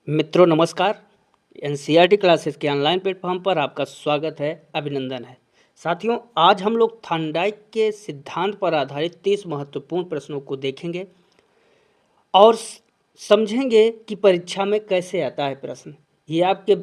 मित्रों नमस्कार। NCERT classes के ऑनलाइन प्लेटफॉर्म पर आपका स्वागत है, अभिनंदन है। साथियों, आज हम लोग थार्नडाइक के सिद्धांत पर आधारित 30 महत्वपूर्ण प्रश्नों को देखेंगे और समझेंगे कि परीक्षा में कैसे आता है प्रश्न। ये आपके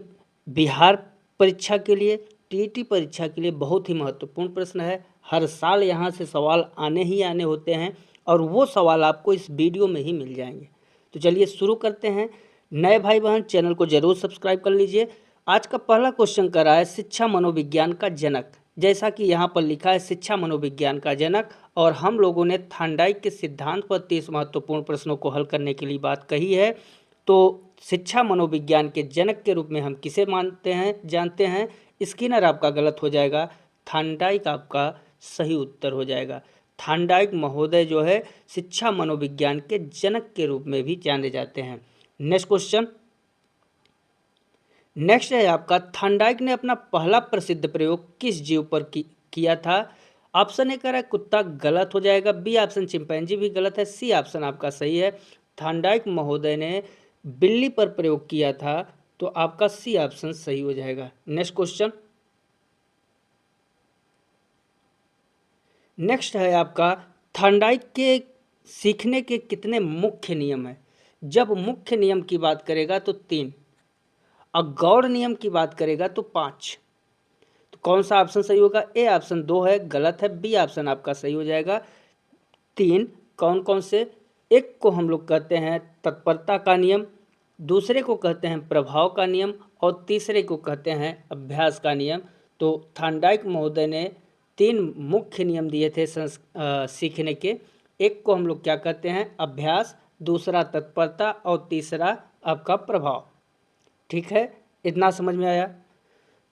बिहार परीक्षा के लिए, टीईटी परीक्षा के लिए बहुत ही महत्वपूर्ण प्रश्न है। हर साल यहाँ से सवाल आने ही आने होते हैं और वो सवाल आपको इस वीडियो में ही मिल जाएंगे। तो चलिए शुरू करते हैं। नए भाई बहन चैनल को जरूर सब्सक्राइब कर लीजिए। आज का पहला क्वेश्चन कर रहा है शिक्षा मनोविज्ञान का जनक। जैसा कि यहाँ पर लिखा है शिक्षा मनोविज्ञान का जनक, और हम लोगों ने थार्नडाइक के सिद्धांत पर 30 महत्वपूर्ण प्रश्नों को हल करने के लिए बात कही है। तो शिक्षा मनोविज्ञान के जनक के रूप में हम किसे मानते हैं, जानते हैं? स्किनर आपका गलत हो जाएगा, थार्नडाइक आपका सही उत्तर हो जाएगा। थार्नडाइक महोदय जो है शिक्षा मनोविज्ञान के जनक के रूप में भी जाने जाते हैं। नेक्स्ट क्वेश्चन, नेक्स्ट है आपका, थार्नडाइक ने अपना पहला प्रसिद्ध प्रयोग किस जीव पर किया था? ऑप्शन ए कह रहा है कुत्ता, गलत हो जाएगा। बी ऑप्शन चिंपैंजी भी गलत है। सी ऑप्शन आपका सही है, थार्नडाइक महोदय ने बिल्ली पर प्रयोग किया था। तो आपका सी ऑप्शन सही हो जाएगा। नेक्स्ट क्वेश्चन, नेक्स्ट है आपका, थार्नडाइक के सीखने के कितने मुख्य नियम हैं? जब मुख्य नियम की बात करेगा तो 3, और गौड़ नियम की बात करेगा तो 5। तो कौन सा ऑप्शन सही होगा? ए ऑप्शन 2 है, गलत है। बी ऑप्शन आपका सही हो जाएगा। 3 कौन कौन से? एक को हम लोग कहते हैं तत्परता का नियम, दूसरे को कहते हैं प्रभाव का नियम, और तीसरे को कहते हैं अभ्यास का नियम। तो थार्नडाइक महोदय ने 3 मुख्य नियम दिए थे सीखने के। एक को हम लोग क्या कहते हैं? अभ्यास, दूसरा तत्परता, और तीसरा आपका प्रभाव। ठीक है, इतना समझ में आया?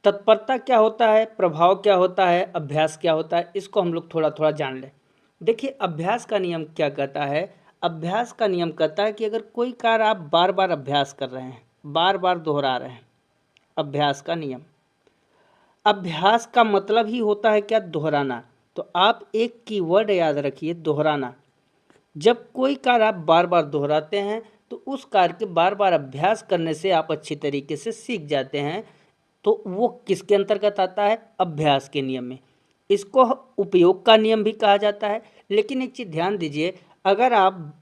तत्परता क्या होता है, प्रभाव क्या होता है, अभ्यास क्या होता है, इसको हम लोग थोड़ा थोड़ा जान लें। देखिए, अभ्यास का नियम क्या कहता है? अभ्यास का नियम कहता है कि अगर कोई कार्य आप बार बार अभ्यास कर रहे हैं, बार बार दोहरा रहे हैं, अभ्यास का नियम। अभ्यास का मतलब ही होता है क्या? दोहराना। तो आप एक कीवर्ड याद रखिए, दोहराना। जब कोई कार्य आप बार बार दोहराते हैं तो उस कार्य के बार बार अभ्यास करने से आप अच्छी तरीके से सीख जाते हैं। तो वो किसके अंतर्गत आता है? अभ्यास के नियम में। इसको उपयोग का नियम भी कहा जाता है। लेकिन एक चीज़ ध्यान दीजिए, अगर आप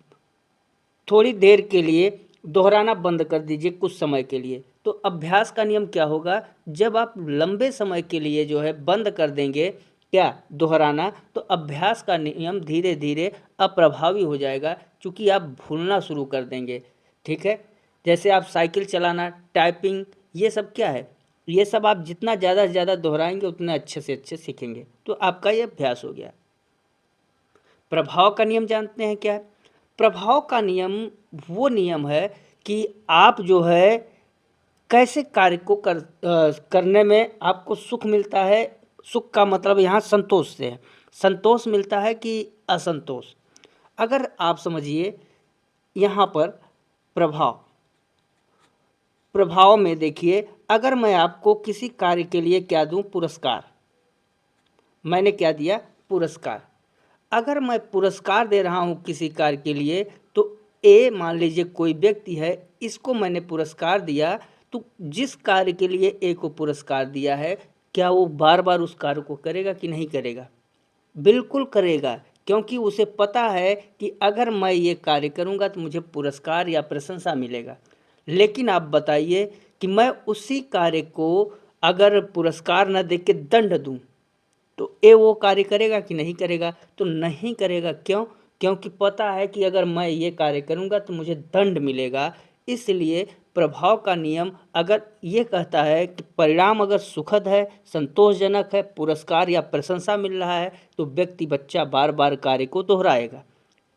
थोड़ी देर के लिए दोहराना बंद कर दीजिए कुछ समय के लिए, तो अभ्यास का नियम क्या होगा? जब आप लंबे समय के लिए जो है बंद कर देंगे क्या? दोहराना, तो अभ्यास का नियम धीरे धीरे अप्रभावी हो जाएगा, क्योंकि आप भूलना शुरू कर देंगे। ठीक है, जैसे आप साइकिल चलाना, टाइपिंग, ये सब क्या है? ये सब आप जितना ज़्यादा से ज़्यादा दोहराएंगे उतने अच्छे से अच्छे सीखेंगे। तो आपका ये अभ्यास हो गया। प्रभाव का नियम जानते हैं क्या है? प्रभाव का नियम वो नियम है कि आप जो है कैसे कार्य को करने में आपको सुख मिलता है। सुख का मतलब यहाँ संतोष से है। संतोष मिलता है कि असंतोष? अगर आप समझिए यहाँ पर प्रभाव, प्रभाव में देखिए, अगर मैं आपको किसी कार्य के लिए क्या दूं? पुरस्कार। मैंने क्या दिया? पुरस्कार। अगर मैं पुरस्कार दे रहा हूँ किसी कार्य के लिए, तो ए मान लीजिए कोई व्यक्ति है, इसको मैंने पुरस्कार दिया, तो जिस कार्य के लिए ए को पुरस्कार दिया है, क्या वो बार बार उस कार्य को करेगा कि नहीं करेगा? बिल्कुल करेगा, क्योंकि उसे पता है कि अगर मैं ये कार्य करूँगा तो मुझे पुरस्कार या प्रशंसा मिलेगा। लेकिन आप बताइए कि मैं उसी कार्य को अगर पुरस्कार न दे के दंड दूँ, तो ए वो कार्य करेगा कि नहीं करेगा? तो नहीं करेगा। क्यों? क्योंकि पता है कि अगर मैं ये कार्य करूँगा तो मुझे दंड मिलेगा। इसलिए प्रभाव का नियम अगर ये कहता है कि परिणाम अगर सुखद है, संतोषजनक है, पुरस्कार या प्रशंसा मिल रहा है, तो व्यक्ति, बच्चा बार बार कार्य को दोहराएगा।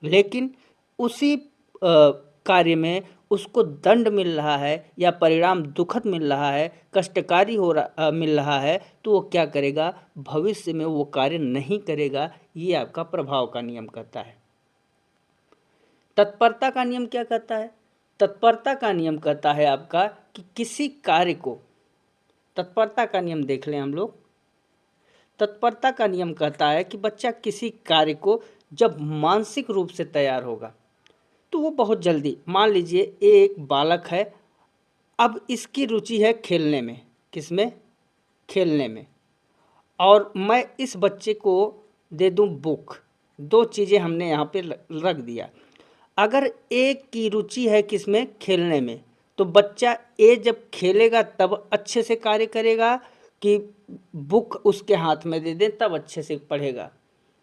लेकिन उसी कार्य में उसको दंड मिल रहा है या परिणाम दुखद मिल रहा है, कष्टकारी मिल रहा है, तो वो क्या करेगा? भविष्य में वो कार्य नहीं करेगा। ये आपका प्रभाव का नियम कहता है। तत्परता का नियम क्या कहता है? तत्परता का नियम कहता है आपका कि किसी कार्य को, तत्परता का नियम देख लें हम लोग। तत्परता का नियम कहता है कि बच्चा किसी कार्य को जब मानसिक रूप से तैयार होगा, तो वो बहुत जल्दी, मान लीजिए एक बालक है, अब इसकी रुचि है खेलने में, किसमें? खेलने में। और मैं इस बच्चे को दे दूं बुक। दो चीज़ें हमने यहाँ पे रख दिया। अगर एक की रुचि है किसमें? खेलने में, तो बच्चा ए जब खेलेगा तब अच्छे से कार्य करेगा, कि बुक उसके हाथ में दे दें तब अच्छे से पढ़ेगा?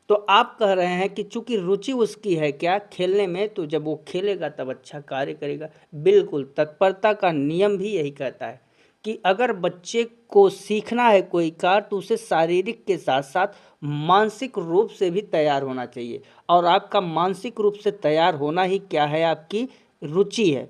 तो आप कह रहे हैं कि चूंकि रुचि उसकी है क्या? खेलने में, तो जब वो खेलेगा तब अच्छा कार्य करेगा। बिल्कुल, तत्परता का नियम भी यही कहता है कि अगर बच्चे को सीखना है कोई कार्य, तो उसे शारीरिक के साथ साथ मानसिक रूप से भी तैयार होना चाहिए। और आपका मानसिक रूप से तैयार होना ही क्या है? आपकी रुचि है।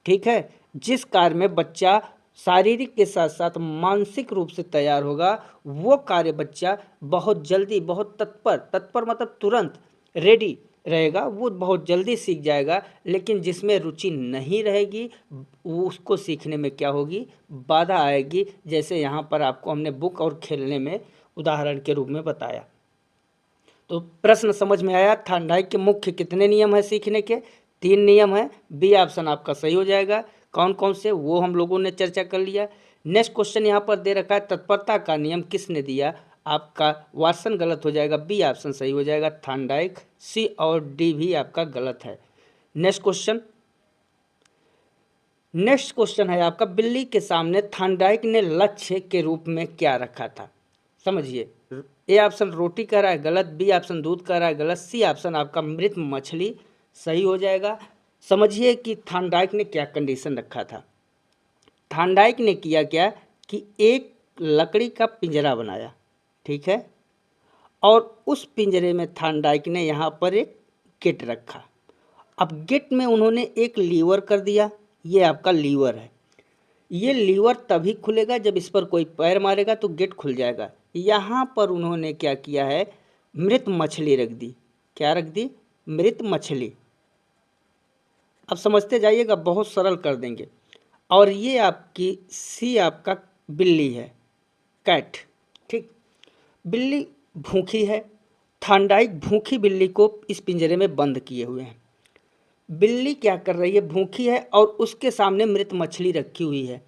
ठीक है, जिस कार्य में बच्चा शारीरिक के साथ साथ मानसिक रूप से तैयार होगा, वो कार्य बच्चा बहुत जल्दी, बहुत तत्पर मतलब तुरंत रेडी रहेगा, वो बहुत जल्दी सीख जाएगा। लेकिन जिसमें रुचि नहीं रहेगी, वो उसको सीखने में क्या होगी? बाधा आएगी। जैसे यहाँ पर आपको हमने बुक और खेलने में उदाहरण के रूप में बताया। तो प्रश्न समझ में आया? थार्नडाइक के मुख्य कितने नियम हैं सीखने के? 3 नियम हैं। बी ऑप्शन आपका सही हो जाएगा। कौन कौन से, वो हम लोगों ने चर्चा कर लिया। नेक्स्ट क्वेश्चन यहाँ पर दे रखा है, तत्परता का नियम किसने दिया? आपका वाटसन गलत हो जाएगा, बी ऑप्शन सही हो जाएगा थार्नडाइक। सी और डी भी आपका गलत है। नेक्स्ट क्वेश्चन है आपका, बिल्ली के सामने थार्नडाइक ने लक्ष्य के रूप में क्या रखा था? समझिए, ए ऑप्शन रोटी कह रहा है, गलत। बी ऑप्शन दूध कह रहा है, गलत। सी ऑप्शन आपका मृत मछली सही हो जाएगा। समझिए कि थार्नडाइक ने क्या कंडीशन रखा था। थार्नडाइक ने किया क्या कि एक लकड़ी का पिंजरा बनाया, ठीक है, और उस पिंजरे में थार्नडाइक ने यहाँ पर एक गेट रखा। अब गेट में उन्होंने एक लीवर कर दिया, ये आपका लीवर है। ये लीवर तभी खुलेगा जब इस पर कोई पैर मारेगा तो गेट खुल जाएगा। यहाँ पर उन्होंने क्या किया है? मृत मछली रख दी। क्या रख दी? मृत मछली। अब समझते जाइएगा, बहुत सरल कर देंगे। और ये आपकी सी आपका बिल्ली है, कैट। ठीक, बिल्ली भूखी है। थार्नडाइक भूखी बिल्ली को इस पिंजरे में बंद किए हुए हैं। बिल्ली क्या कर रही है? भूखी है और उसके सामने मृत मछली रखी हुई है।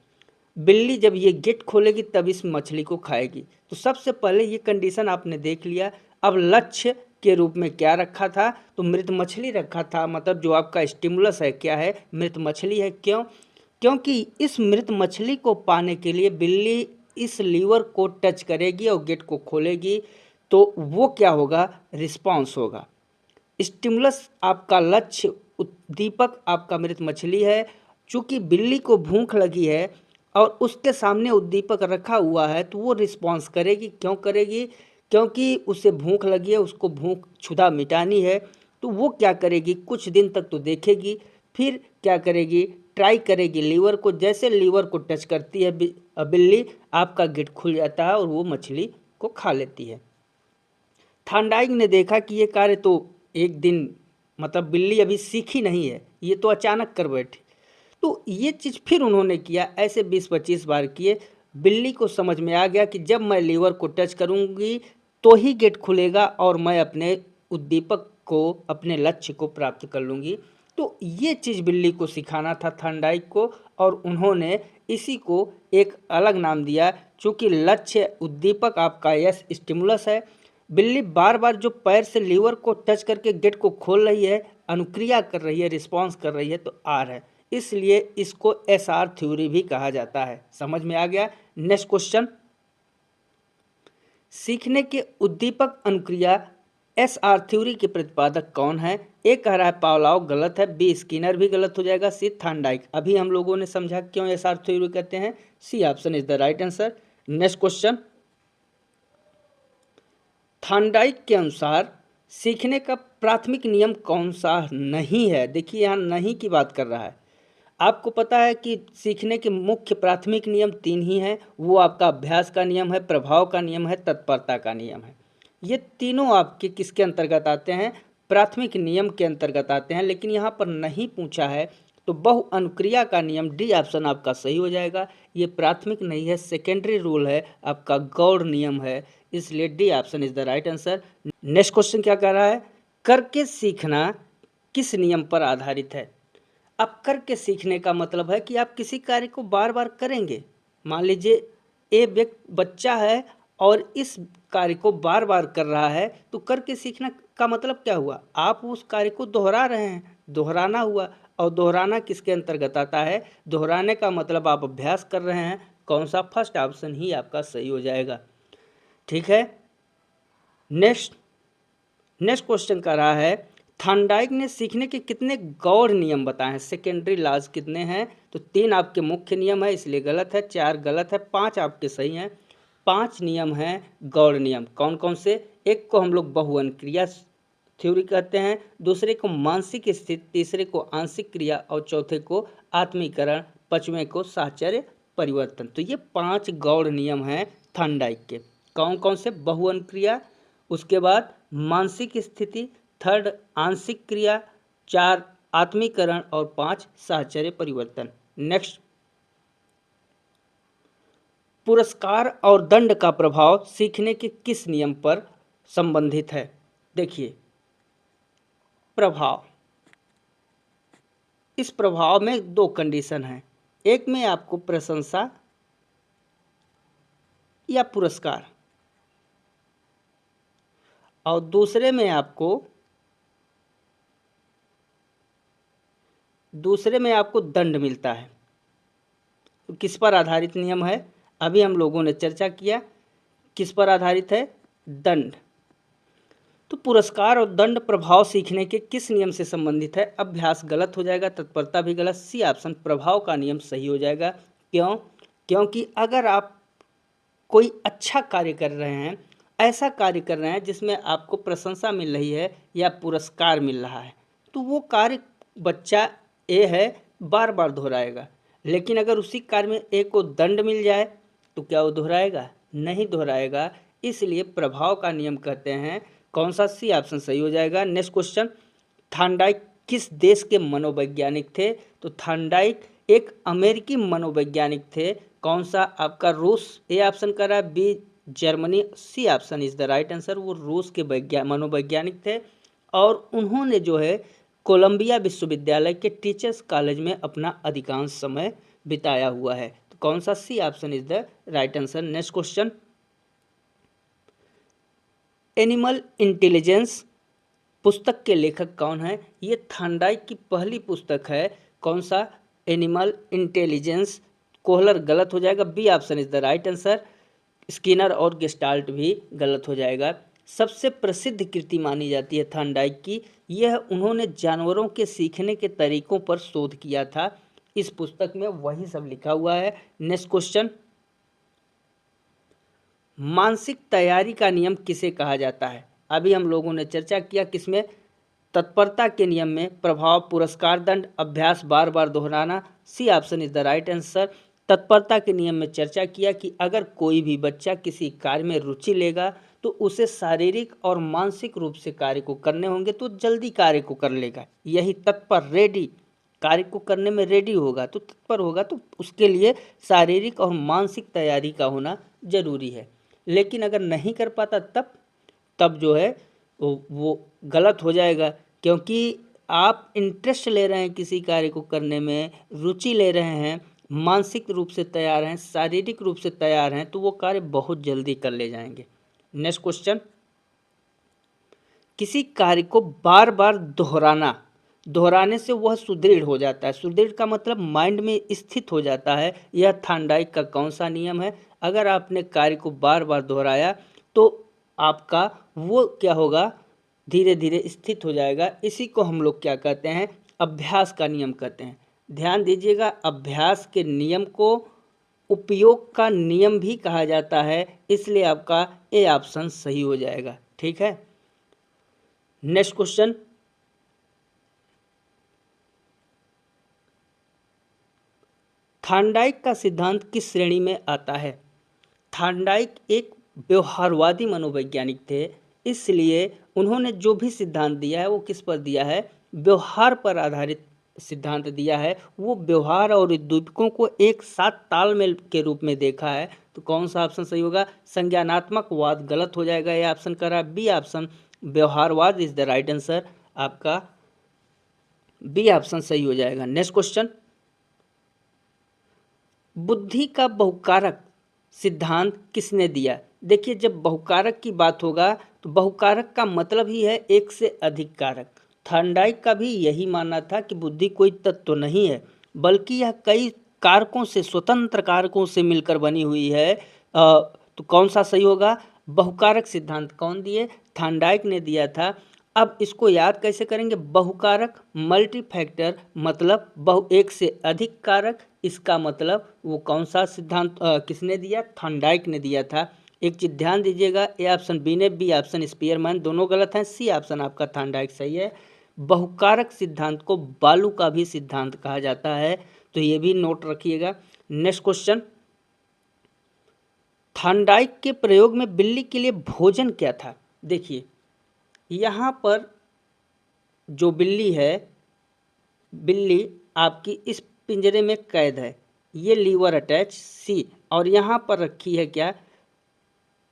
बिल्ली जब ये गेट खोलेगी तब इस मछली को खाएगी। तो सबसे पहले ये कंडीशन आपने देख लिया। अब लक्ष्य के रूप में क्या रखा था? तो मृत मछली रखा था। मतलब जो आपका स्टिमुलस है क्या है? मृत मछली है। क्यों? क्योंकि इस मृत मछली को पाने के लिए बिल्ली इस लीवर को टच करेगी और गेट को खोलेगी, तो वो क्या होगा? रिस्पॉन्स होगा। स्टिमुलस आपका लक्ष्य, उद्दीपक आपका मृत मछली है। चूंकि बिल्ली को भूख लगी है और उसके सामने उद्दीपक रखा हुआ है, तो वो रिस्पॉन्स करेगी। क्यों करेगी? क्योंकि उसे भूख लगी है, उसको भूख क्षुधा मिटानी है। तो वो क्या करेगी? कुछ दिन तक तो देखेगी, फिर क्या करेगी? ट्राई करेगी लीवर को। जैसे लीवर को टच करती है बिल्ली, आपका गेट खुल जाता है और वो मछली को खा लेती है। थार्नडाइक ने देखा कि ये कार्य तो एक दिन, मतलब बिल्ली अभी सीखी नहीं है, ये तो अचानक कर बैठी। तो ये चीज़ फिर उन्होंने किया, ऐसे 20-25 बार किए। बिल्ली को समझ में आ गया कि जब मैं लीवर को टच करूंगी तो ही गेट खुलेगा और मैं अपने उद्दीपक को, अपने लक्ष्य को प्राप्त कर लूँगी। तो ये चीज़ बिल्ली को सिखाना था थार्नडाइक को, और उन्होंने इसी को एक अलग नाम दिया। चूँकि लक्ष्य उद्दीपक आपका यस स्टिमुलस है, बिल्ली बार बार जो पैर से लीवर को टच करके गेट को खोल रही है, अनुक्रिया कर रही है, रिस्पॉन्स कर रही है, तो आर है। इसलिए इसको एसआर थ्योरी भी कहा जाता है। समझ में आ गया? नेक्स्ट क्वेश्चन, सीखने के उद्दीपक अनुक्रिया एसआर थ्योरी के प्रतिपादक कौन है? ए कह रहा है पावलोव, गलत है। बी स्किनर भी गलत हो जाएगा। सी थार्नडाइक। अभी हम लोगों ने समझा क्यों एसआर थ्योरी कहते हैं। C option is the right answer. Next question, Thorndike के अनुसार सीखने का प्राथमिक नियम कौन सा नहीं है? देखिए यहाँ नहीं की बात कर रहा है। आपको पता है कि सीखने के मुख्य प्राथमिक नियम 3 ही हैं। वो आपका अभ्यास का नियम है, प्रभाव का नियम है, तत्परता का नियम है। ये तीनों आपके किसके अंतर्गत आते हैं? प्राथमिक नियम के अंतर्गत आते हैं। लेकिन यहाँ पर नहीं पूछा है, तो बहु अनुक्रिया का नियम, डी ऑप्शन आपका सही हो जाएगा। ये प्राथमिक नहीं है, सेकेंडरी रूल है, आपका गौड़ नियम है। इसलिए D option is the right answer. Next question क्या कह रहा है? करके सीखना किस नियम पर आधारित है? अब करके सीखने का मतलब है कि आप किसी कार्य को बार बार करेंगे। मान लीजिए एक बच्चा है और इस कार्य को बार बार कर रहा है, तो करके सीखना का मतलब क्या हुआ? आप उस कार्य को दोहरा रहे हैं, दोहराना हुआ। और दोहराना किसके अंतर्गत आता है? दोहराने का मतलब आप अभ्यास कर रहे हैं। कौन सा? फर्स्ट ऑप्शन ही आपका सही हो जाएगा। ठीक है। नेक्स्ट क्वेश्चन कर रहा है, थॉर्नडाइक ने सीखने के कितने गौड़ नियम बताए हैं? सेकेंडरी लॉज कितने हैं? तो 3 आपके मुख्य नियम है, इसलिए गलत है। 4 गलत है, 5 आपके सही हैं। 5 नियम हैं गौड़ नियम। कौन कौन से? एक को हम लोग बहुवचन क्रिया थ्योरी कहते हैं, दूसरे को मानसिक स्थिति, तीसरे को आंशिक क्रिया और चौथे को आत्मीकरण, पांचवें को साहचर्य परिवर्तन। तो ये 5 गौड़ नियम हैं थॉर्नडाइक के। कौन कौन से? बहुवचन क्रिया, उसके बाद मानसिक स्थिति, थर्ड आंशिक क्रिया, 4 आत्मीकरण और 5 साहचर्य परिवर्तन। नेक्स्ट, पुरस्कार और दंड का प्रभाव सीखने के किस नियम पर संबंधित है? देखिए, प्रभाव, इस प्रभाव में 2 कंडीशन हैं। एक में आपको प्रशंसा या पुरस्कार, और दूसरे में आपको दंड मिलता है। तो किस पर आधारित नियम है? अभी हम लोगों ने चर्चा किया, किस पर आधारित है? दंड। तो पुरस्कार और दंड प्रभाव सीखने के किस नियम से संबंधित है? अभ्यास गलत हो जाएगा, तत्परता भी गलत। सी ऑप्शन प्रभाव का नियम सही हो जाएगा। क्यों? क्योंकि अगर आप कोई अच्छा कार्य कर रहे हैं, ऐसा कार्य कर रहे हैं जिसमें आपको प्रशंसा मिल रही है या पुरस्कार मिल रहा है, तो वो कार्य बच्चा ए है बार बार दोहराएगा। लेकिन अगर उसी कार्य में ए को दंड मिल जाए तो क्या वो दोहराएगा? नहीं दोहराएगा। इसलिए प्रभाव का नियम कहते हैं। कौन सा? सी ऑप्शन सही हो जाएगा। नेक्स्ट क्वेश्चन, थॉर्नडाइक किस देश के मनोवैज्ञानिक थे? तो थॉर्नडाइक एक अमेरिकी मनोवैज्ञानिक थे। कौन सा? आपका रूस। ए ऑप्शन कर रहा है, B Germany, C option is the right answer. वो रूस के मनोवैज्ञानिक थे और उन्होंने जो है कोलंबिया विश्वविद्यालय के टीचर्स कॉलेज में अपना अधिकांश समय बिताया हुआ है। तो कौन सा? C option is the right answer. Next question, animal intelligence पुस्तक के लेखक कौन है? ये थॉर्नडाइक की पहली पुस्तक है। कौन सा? Animal intelligence. कोहलर गलत हो जाएगा, B option is the right answer. Skinner और गेस्टाल्ट भी गलत हो जाएगा। सबसे प्रसिद्ध कृति मानी जाती है थॉर्नडाइक की, यह उन्होंने जानवरों के सीखने के तरीकों पर शोध किया था। इस पुस्तक में वही सब लिखा हुआ है। नेक्स्ट क्वेश्चन, मानसिक तैयारी का नियम किसे कहा जाता है? अभी हम लोगों ने चर्चा किया, किसमें? तत्परता के नियम में। प्रभाव, पुरस्कार, दंड, अभ्यास, बार बार दोहराना। C option is the right answer. तत्परता के नियम में चर्चा किया कि अगर कोई भी बच्चा किसी कार्य में रुचि लेगा तो उसे शारीरिक और मानसिक रूप से कार्य को करने होंगे तो जल्दी कार्य को कर लेगा। यही तत्पर, रेडी, कार्य को करने में रेडी होगा तो तत्पर होगा, तो उसके लिए शारीरिक और मानसिक तैयारी का होना जरूरी है। लेकिन अगर नहीं कर पाता तब जो है वो गलत हो जाएगा। क्योंकि आप इंटरेस्ट ले रहे हैं किसी कार्य को करने में, रुचि ले रहे हैं, मानसिक रूप से तैयार हैं, शारीरिक रूप से तैयार हैं, तो वो कार्य बहुत जल्दी कर ले जाएंगे। नेक्स्ट क्वेश्चन, किसी कार्य को बार बार दोहराने से वह सुदृढ़ हो जाता है। सुदृढ़ का मतलब माइंड में स्थित हो जाता है। यह थॉर्नडाइक का कौन सा नियम है? अगर आपने कार्य को बार बार दोहराया तो आपका वो क्या होगा? धीरे धीरे स्थित हो जाएगा। इसी को हम लोग क्या कहते हैं? अभ्यास का नियम कहते हैं। ध्यान दीजिएगा, अभ्यास के नियम को उपयोग का नियम भी कहा जाता है, इसलिए आपका ए ऑप्शन सही हो जाएगा। ठीक है। नेक्स्ट क्वेश्चन, थॉर्नडाइक का सिद्धांत किस श्रेणी में आता है? थॉर्नडाइक एक व्यवहारवादी मनोवैज्ञानिक थे, इसलिए उन्होंने जो भी सिद्धांत दिया है वो किस पर दिया है? व्यवहार पर आधारित सिद्धांत दिया है। वो व्यवहार और उद्दीपकों को एक साथ तालमेल के रूप में देखा है। तो कौन सा ऑप्शन सही होगा? संज्ञानात्मक वाद गलत हो जाएगा। ये ऑप्शन करा, बी ऑप्शन व्यवहारवाद इज द राइट आंसर। आपका बी ऑप्शन सही हो जाएगा। नेक्स्ट क्वेश्चन, बुद्धि का बहुकारक सिद्धांत किसने दिया? देखिए, जब बहुकारक की बात होगा तो बहुकारक का मतलब ही है एक से अधिक कारक। थॉर्नडाइक का भी यही मानना था कि बुद्धि कोई तत्व नहीं है, बल्कि यह कई कारकों से, स्वतंत्र कारकों से मिलकर बनी हुई है। तो कौन सा सही होगा? बहुकारक सिद्धांत कौन दिए? थॉर्नडाइक ने दिया था। अब इसको याद कैसे करेंगे? बहुकारक, मल्टी फैक्टर, मतलब एक से अधिक कारक। इसका मतलब वो कौन सा सिद्धांत किसने दिया? थॉर्नडाइक ने दिया था। एक चीज ध्यान दीजिएगा, ए ऑप्शन बी ने, बी ऑप्शन स्पीयरमैन, दोनों गलत हैं। सी ऑप्शन आपका थॉर्नडाइक सही है। बहुकारक सिद्धांत को बालू का भी सिद्धांत कहा जाता है, तो ये भी नोट रखिएगा। नेक्स्ट क्वेश्चन, थॉर्नडाइक के प्रयोग में बिल्ली के लिए भोजन क्या था? देखिए, यहाँ पर जो बिल्ली है, बिल्ली आपकी इस पिंजरे में कैद है, ये लीवर अटैच सी, और यहाँ पर रखी है क्या?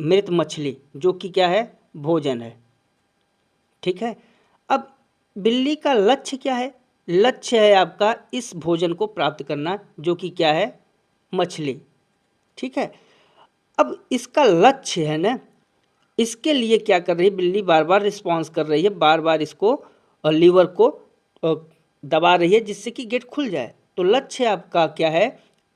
मृत मछली, जो कि क्या है? भोजन है। ठीक है। अब बिल्ली का लक्ष्य क्या है? लक्ष्य है आपका इस भोजन को प्राप्त करना, जो कि क्या है? मछली। ठीक है। अब इसका लक्ष्य है ना, इसके लिए क्या कर रही है बिल्ली? बार बार रिस्पॉन्स कर रही है, बार बार इसको लीवर को दबा रही है, जिससे कि गेट खुल जाए। तो लक्ष्य आपका क्या है?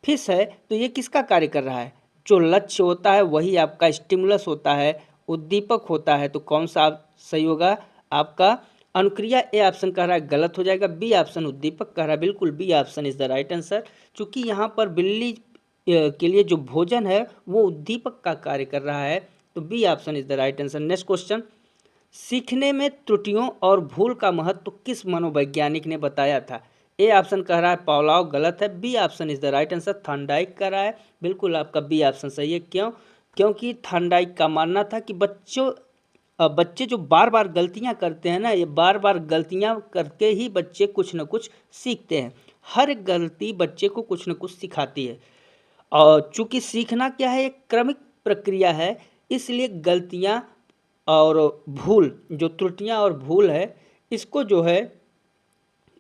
फिश है। तो ये किसका कार्य कर रहा है? जो लक्ष्य होता है वही आपका स्टिमुलस होता है, उद्दीपक होता है। तो कौन सा सही होगा? आपका अनुक्रिया। ए ऑप्शन कह रहा है गलत हो जाएगा। बी ऑप्शन उद्दीपक कह रहा है, बिल्कुल B option is the right answer. चूंकि यहाँ पर बिल्ली के लिए जो भोजन है वो उद्दीपक का कार्य कर रहा है, तो B option is the right answer. Next question, सीखने में त्रुटियों और भूल का महत्व किस मनोवैज्ञानिक ने बताया था? ए ऑप्शन कह रहा है पावलोव, गलत है। B option is the right answer, Thorndike कह रहा है, बिल्कुल आपका बी ऑप्शन सही है। क्यों? क्योंकि थॉर्नडाइक का मानना था कि बच्चे जो बार बार गलतियां करते हैं ना, ये बार बार गलतियां करके ही बच्चे कुछ न कुछ सीखते हैं। हर गलती बच्चे को कुछ न कुछ सिखाती है, और चूंकि सीखना क्या है? एक क्रमिक प्रक्रिया है, इसलिए गलतियां और भूल, जो त्रुटियां और भूल है, इसको जो है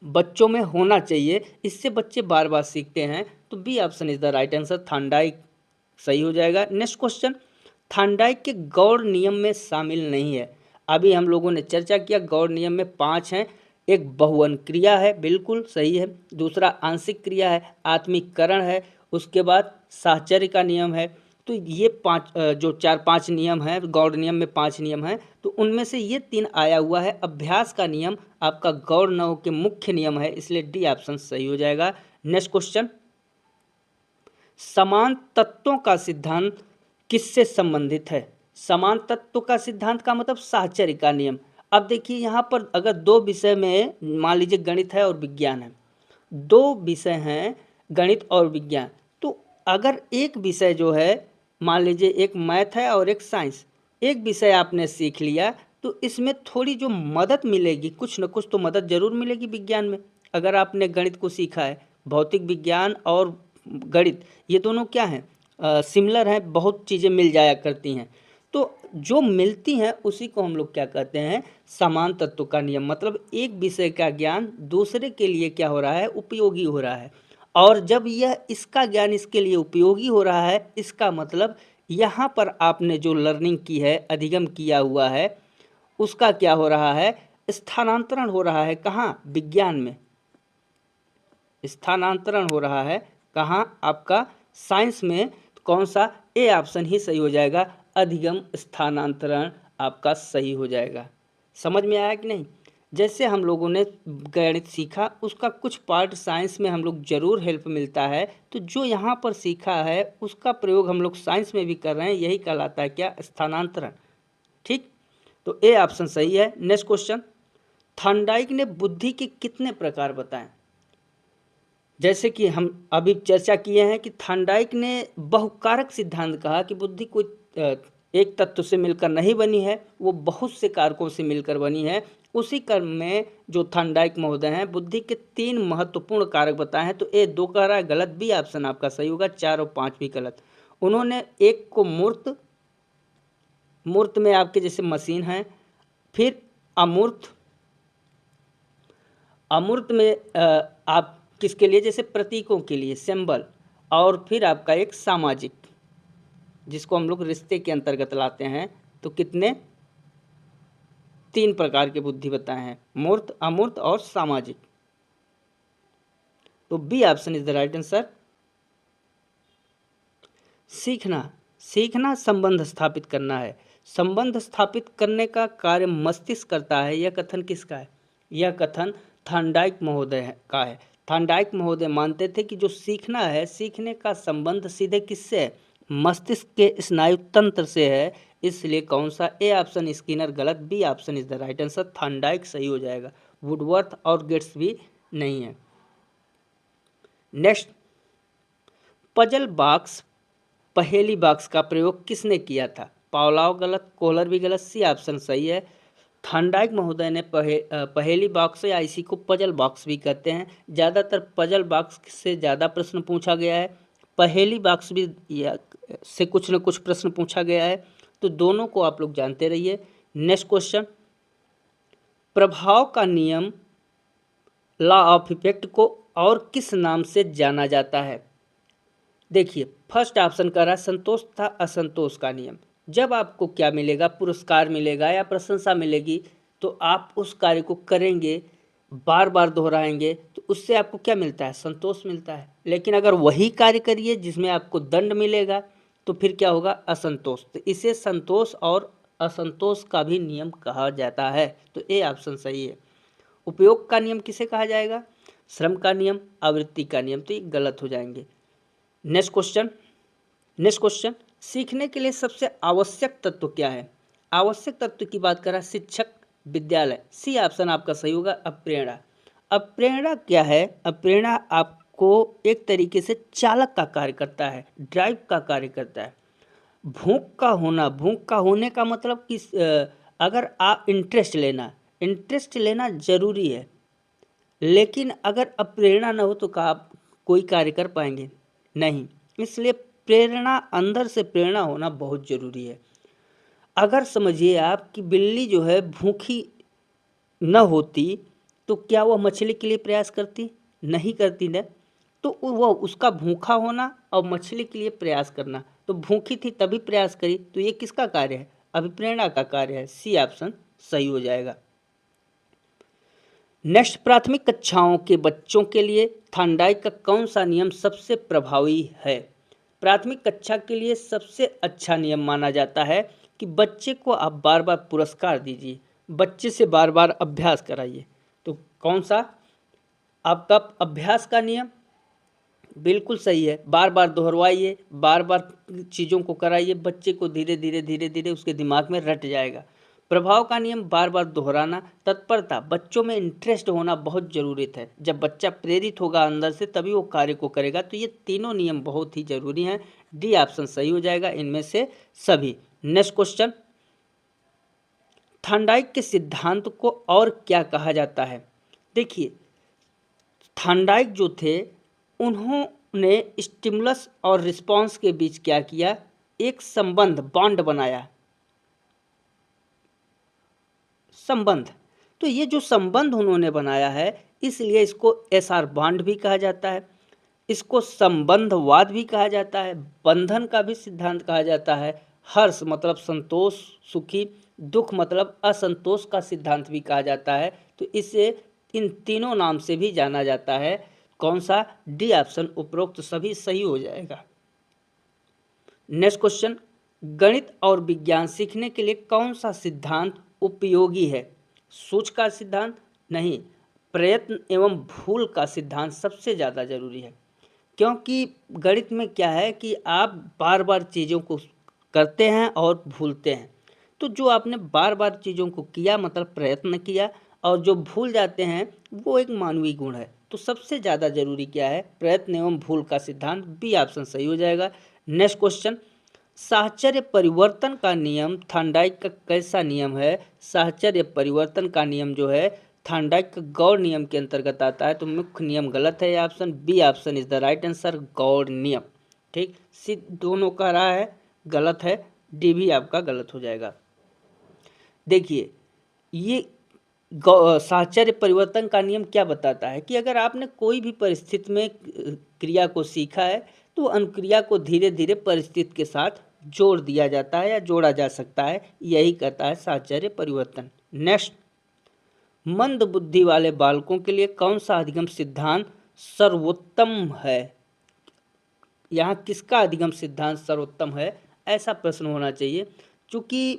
बच्चों में होना चाहिए, इससे बच्चे बार बार सीखते हैं। तो B option is the right answer, Thorndike सही हो जाएगा। नेक्स्ट क्वेश्चन, थॉर्नडाइक के गौड़ नियम में शामिल नहीं है। अभी हम लोगों ने चर्चा किया, गौड़ नियम में 5 हैं। एक बहुवन क्रिया है, बिल्कुल सही है। दूसरा आंशिक क्रिया है, आत्मीकरण है। उसके बाद साहचर्य का नियम है। तो ये 5 जो 4-5 नियम हैं, गौड़ नियम में 5 नियम हैं, तो उनमें से ये 3 आया हुआ है। अभ्यास का नियम आपका गौड़ नव के मुख्य नियम है, इसलिए डी ऑप्शन सही हो जाएगा। नेक्स्ट क्वेश्चन, समान तत्वों का सिद्धांत किससे संबंधित है? समान तत्व का सिद्धांत का मतलब साहचर्य का नियम। अब देखिए, यहाँ पर अगर 2 विषय में, मान लीजिए गणित है और विज्ञान है, 2 विषय हैं गणित और विज्ञान, तो अगर एक विषय जो है, मान लीजिए एक मैथ है और एक साइंस, एक विषय आपने सीख लिया, तो इसमें थोड़ी जो मदद मिलेगी, कुछ न कुछ तो मदद जरूर मिलेगी विज्ञान में। अगर आपने गणित को सीखा है, भौतिक विज्ञान और गणित ये दोनों क्या हैं? सिमिलर हैं, बहुत चीज़ें मिल जाया करती हैं। तो जो मिलती हैं उसी को हम लोग क्या कहते हैं? समान तत्व का नियम। मतलब एक विषय का ज्ञान दूसरे के लिए क्या हो रहा है? उपयोगी हो रहा है। और जब यह इसका ज्ञान इसके लिए उपयोगी हो रहा है, इसका मतलब यहाँ पर आपने जो लर्निंग की है, अधिगम किया हुआ है, उसका क्या हो रहा है? स्थानांतरण हो रहा है। कहाँ? विज्ञान में स्थानांतरण हो रहा है। कहाँ? आपका साइंस में। तो कौन सा? ए ऑप्शन ही सही हो जाएगा, अधिगम स्थानांतरण आपका सही हो जाएगा। समझ में आया कि नहीं? जैसे हम लोगों ने गणित सीखा, उसका कुछ पार्ट साइंस में हम लोग जरूर हेल्प मिलता है, तो जो यहाँ पर सीखा है उसका प्रयोग हम लोग साइंस में भी कर रहे हैं, यही कहलाता है क्या? स्थानांतरण। ठीक, तो ए ऑप्शन सही है। नेक्स्ट क्वेश्चन, थॉर्नडाइक ने बुद्धि के कितने प्रकार बताए? जैसे कि हम अभी चर्चा किए हैं कि थॉर्नडाइक ने बहुकारक सिद्धांत कहा कि बुद्धि कोई एक तत्व से मिलकर नहीं बनी है, वो बहुत से कारकों से मिलकर बनी है। उसी क्रम में जो थॉर्नडाइक महोदय हैं, बुद्धि के 3 महत्वपूर्ण कारक बताए हैं। तो ए 2 कह रहा है गलत, बी ऑप्शन आपका सही होगा, 4 और 5 भी गलत। उन्होंने एक को मूर्त, मूर्त में आपके जैसे मशीन है, फिर अमूर्त, अमूर्त में आप किसके लिए, जैसे प्रतीकों के लिए, सिंबल, और फिर आपका एक सामाजिक, जिसको हम लोग रिश्ते के अंतर्गत लाते हैं। तो कितने, 3 प्रकार के बुद्धि बताए हैं, मूर्त, अमूर्त और सामाजिक। तो B option is the right answer. सीखना, सीखना संबंध स्थापित करना है। संबंध स्थापित करने का कार्य मस्तिष्क करता है। यह कथन किसका है? यह कथन थॉर्नडाइक महोदय का है। थॉर्नडाइक महोदय मानते थे कि जो सीखना है, सीखने का संबंध सीधे किससे है? मस्तिष्क के स्नायु तंत्र से है। इसलिए कौन सा, ए ऑप्शन स्किनर गलत, B option is the right answer, Thorndike सही हो जाएगा। वुडवर्थ और गेट्स भी नहीं है। नेक्स्ट, पजल बॉक्स, पहेली बॉक्स का प्रयोग किसने किया था? पावलोव गलत, कोहलर भी गलत, सी ऑप्शन सही है। थॉर्नडाइक महोदय ने पहेली बॉक्स या इसी को पजल बॉक्स भी कहते हैं। ज़्यादातर पजल बॉक्स से ज़्यादा प्रश्न पूछा गया है, पहेली बॉक्स भी से कुछ न कुछ प्रश्न पूछा गया है। तो दोनों को आप लोग जानते रहिए। नेक्स्ट क्वेश्चन, प्रभाव का नियम, लॉ ऑफ इफेक्ट को और किस नाम से जाना जाता है? देखिए, फर्स्ट ऑप्शन कह रहा है संतोष था असंतोष का नियम। जब आपको क्या मिलेगा, पुरस्कार मिलेगा या प्रशंसा मिलेगी, तो आप उस कार्य को करेंगे, बार बार दोहराएंगे, तो उससे आपको क्या मिलता है? संतोष मिलता है। लेकिन अगर वही कार्य करिए जिसमें आपको दंड मिलेगा, तो फिर क्या होगा? असंतोष। तो इसे संतोष और असंतोष का भी नियम कहा जाता है। तो ए ऑप्शन सही है। उपयोग का नियम किसे कहा जाएगा? श्रम का नियम, आवृत्ति का नियम। तो ये गलत हो जाएंगे। नेक्स्ट क्वेश्चन, सीखने के लिए सबसे आवश्यक तत्व क्या है? आवश्यक तत्व की बात करें, शिक्षक, विद्यालय। सी ऑप्शन आपका सही होगा, अप्रेरणा। अप्रेरणा क्या है? अप्रेरणा आपको एक तरीके से चालक का कार्य करता है, ड्राइव का कार्य करता है। भूख का होना, भूख का होने का मतलब कि अगर आप इंटरेस्ट लेना जरूरी है, लेकिन अगर अप्रेरणा न हो तो क्या आप कोई कार्य कर पाएंगे? नहीं। इसलिए प्रेरणा, अंदर से प्रेरणा होना बहुत ज़रूरी है। अगर समझिए आप कि बिल्ली जो है भूखी न होती, तो क्या वह मछली के लिए प्रयास करती? नहीं करती ना। तो वह, उसका भूखा होना और मछली के लिए प्रयास करना, तो भूखी थी तभी प्रयास करी, तो ये किसका कार्य है? अभिप्रेरणा का कार्य है। सी ऑप्शन सही हो जाएगा। नेक्स्ट, प्राथमिक कक्षाओं के बच्चों के लिए थॉर्नडाइक का कौन सा नियम सबसे प्रभावी है? प्राथमिक कक्षा के लिए सबसे अच्छा नियम माना जाता है कि बच्चे को आप बार बार पुरस्कार दीजिए, बच्चे से बार बार अभ्यास कराइए। तो कौन सा? आपका अभ्यास का नियम बिल्कुल सही है। बार बार दोहरवाइए, बार बार चीज़ों को कराइए, बच्चे को धीरे धीरे उसके दिमाग में रट जाएगा। प्रभाव का नियम, बार बार दोहराना। तत्परता, बच्चों में इंटरेस्ट होना बहुत ज़रूरी है। जब बच्चा प्रेरित होगा अंदर से, तभी वो कार्य को करेगा। तो ये तीनों नियम बहुत ही जरूरी हैं। डी ऑप्शन सही हो जाएगा इनमें से सभी। नेक्स्ट क्वेश्चन, थॉर्नडाइक के सिद्धांत को और क्या कहा जाता है? देखिए, थॉर्नडाइक जो थे, उन्होंने स्टिमुलस और रिस्पांस के बीच क्या किया? एक संबंध, बॉन्ड बनाया, संबंध। तो ये जो संबंध उन्होंने बनाया है, इसलिए इसको एसआर बॉन्ड भी कहा जाता है, इसको संबंधवाद भी कहा जाता है, बंधन का भी सिद्धांत कहा जाता है, हर्ष मतलब संतोष, सुखी, दुख मतलब असंतोष का सिद्धांत भी कहा जाता है। तो इसे इन तीनों नाम से भी जाना जाता है। कौन सा? डी ऑप्शन, उपरोक्त सभी सही हो जाएगा। नेक्स्ट क्वेश्चन, गणित और विज्ञान सीखने के लिए कौन सा सिद्धांत उपयोगी है? सूच का सिद्धांत नहीं, प्रयत्न एवं भूल का सिद्धांत सबसे ज़्यादा जरूरी है। क्योंकि गणित में क्या है कि आप बार बार चीज़ों को करते हैं और भूलते हैं। तो जो आपने बार बार चीज़ों को किया मतलब प्रयत्न किया, और जो भूल जाते हैं वो एक मानवीय गुण है। तो सबसे ज़्यादा जरूरी क्या है? प्रयत्न एवं भूल का सिद्धांत। बी ऑप्शन सही हो जाएगा। नेक्स्ट क्वेश्चन, साहचर्य परिवर्तन का नियम थॉर्नडाइक का कैसा नियम है? साहचर्य परिवर्तन का नियम जो है थॉर्नडाइक का गौड़ नियम के अंतर्गत आता है। तो मुख्य नियम गलत है, option B option is the right answer, गौड़ नियम। ठीक, सी दोनों कह रहा है गलत है, डी भी आपका गलत हो जाएगा। देखिए, ये साहचर्य परिवर्तन का नियम क्या बताता है कि अगर आपने कोई भी परिस्थिति में क्रिया को सीखा है तो अनुक्रिया को धीरे धीरे परिस्थिति के साथ जोड़ दिया जाता है या जोड़ा जा सकता है, यही कहता है साहचर्य परिवर्तन। नेक्स्ट, मंद बुद्धि वाले बालकों के लिए कौन सा अधिगम सिद्धांत सर्वोत्तम है? यहाँ किसका अधिगम सिद्धांत सर्वोत्तम है, ऐसा प्रश्न होना चाहिए। क्योंकि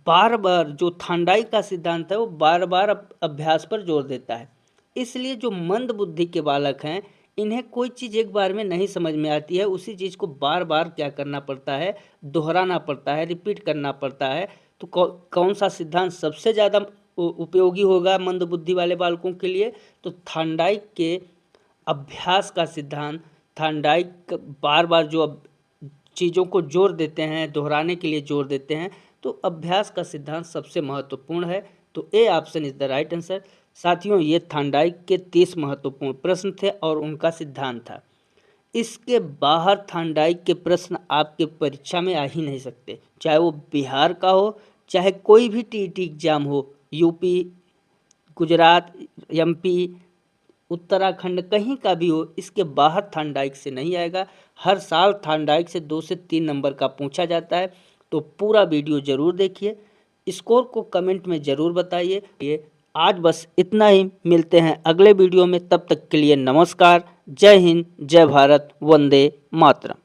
बार बार जो थांडाई का सिद्धांत है वो बार बार अभ्यास पर जोर देता है, इसलिए जो मंद बुद्धि के बालक हैं इन्हें कोई चीज़ एक बार में नहीं समझ में आती है, उसी चीज़ को बार बार क्या करना पड़ता है, दोहराना पड़ता है, रिपीट करना पड़ता है। तो कौन सा सिद्धांत सबसे ज़्यादा उपयोगी होगा मंद बुद्धि वाले बालकों के लिए? तो थांडाइक के अभ्यास का सिद्धांत, थांडाइक बार बार जो चीज़ों को जोर देते हैं, दोहराने के लिए जोर देते हैं, तो अभ्यास का सिद्धांत सबसे महत्वपूर्ण है। तो A option is the right answer. साथियों, ये थांडाइक के 30 महत्वपूर्ण प्रश्न थे और उनका सिद्धांत था। इसके बाहर थांडाइक के प्रश्न आपके परीक्षा में आ ही नहीं सकते, चाहे वो बिहार का हो, चाहे कोई भी टीईटी एग्जाम हो, यूपी, गुजरात, एमपी, उत्तराखंड, कहीं का भी हो, इसके बाहर थांडाइक से नहीं आएगा। हर साल थांडाइक से 2 से 3 नंबर का पूछा जाता है। तो पूरा वीडियो ज़रूर देखिए, स्कोर को कमेंट में ज़रूर बताइए। आज बस इतना ही, मिलते हैं अगले वीडियो में, तब तक के लिए नमस्कार। जय हिंद, जय भारत, वंदे मातरम।